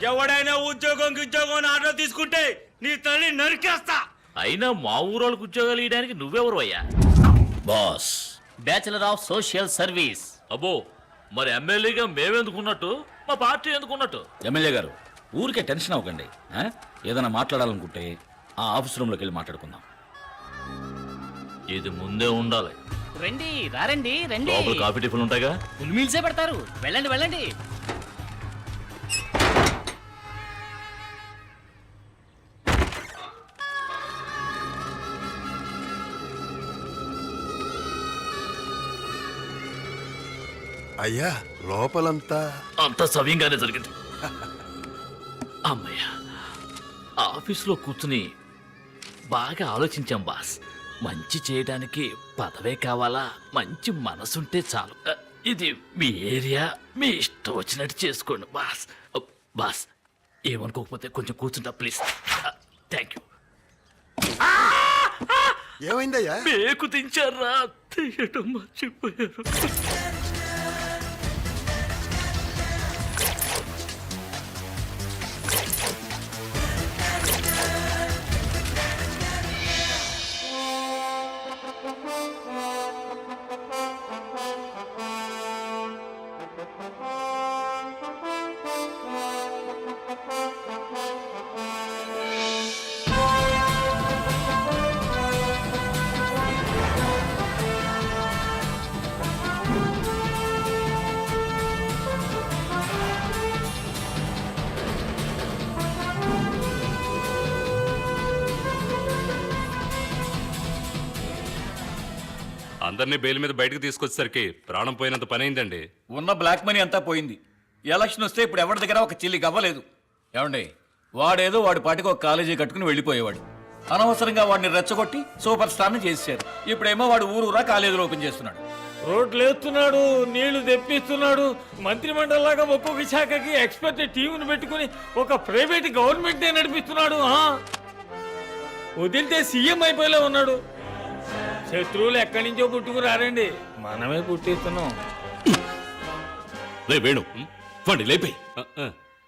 ఎవడైనా ఉద్యోగం ఆర్డర్ తీసుకుంటే నీ తల్లి నరికేస్తా. అయినా మా ఊరోళ్ళకి ఉద్యోగాలు ఇవ్వడానికి నువ్వెవరు అయ్యా? Boss, bachelor of social service. అబ్బో, మరి ఎమ్మెల్యేగా మేమెందుకున్నట్టు, మా పార్టీ ఎందుకున్నట్టు? ఎమ్మెల్యే గారు ఊరికే టెన్షన్ అవ్వకండి. ఏదైనా మాట్లాడాలనుకుంటే ఆ ఆఫీస్ రూమ్లోకి వెళ్ళి మాట్లాడుకుందాం. ఇది ముందే ఉండాలి. రండి రండి రండి. లోపల కాఫీ టిఫిన్లు ఉంటాయిగా? ఫుల్ మీల్సే పెడతారు. వెళ్ళండి వెళ్ళండి. అయ్యా లోపలంతా అంత సవ్యంగానే జరిగింది. అమ్మయ్య, ఆఫీసులో కూర్చుని బాగా ఆలోచించాం బాస్. మంచి చేయడానికి పదవే కావాలా, మంచి మనసుంటే చాలు. ఇది మీ ఏరియా, మీ ఇష్టం వచ్చినట్టు చేసుకోండి బాస్. బాస్ ఏమనుకోకపోతే కొంచెం కూర్చుంటా ప్లీజ్. Thank you. ఏమైందయ్యా? మేకు దించారా? తీయటం మర్చిపోయారు. అందరినీ బెయిల్ మీద బయటకు తీసుకొచ్చేసరికి ప్రాణం పోయినంత పని అయిందండి. ఉన్న బ్లాక్ మనీ అంతా పోయింది. ఎలక్షన్ వస్తే ఇప్పుడు ఎవరి దగ్గర ఒక చిల్లి గవ్వలేదు. ఏమండి, వాడేదో వాడి పాటికి ఒక కాలేజీ కట్టుకుని వెళ్ళిపోయేవాడు. అనవసరంగా వాడిని రెచ్చగొట్టి సూపర్ స్టార్ని చేశారు. ఇప్పుడేమో వాడు ఊరూరా కాలేజీలు ఓపెన్ చేస్తున్నాడు. రోడ్లు వేస్తున్నాడు, నీళ్లు తెప్పిస్తున్నాడు. మంత్రి మండలిలాగా ఒక్కొక్క శాఖకి ఎక్స్పర్ట్ టీంను పెట్టుకుని ఒక ప్రైవేట్ గవర్నమెంట్ నడిపిస్తున్నాడు. వదిలితే సీఎం అయిపోయేలా ఉన్నాడు. శత్రువులు ఎక్కడి నుంచో పుట్టుకురారండి, మనమే పుట్టిస్తున్నాం. రే వేణు, లేపే.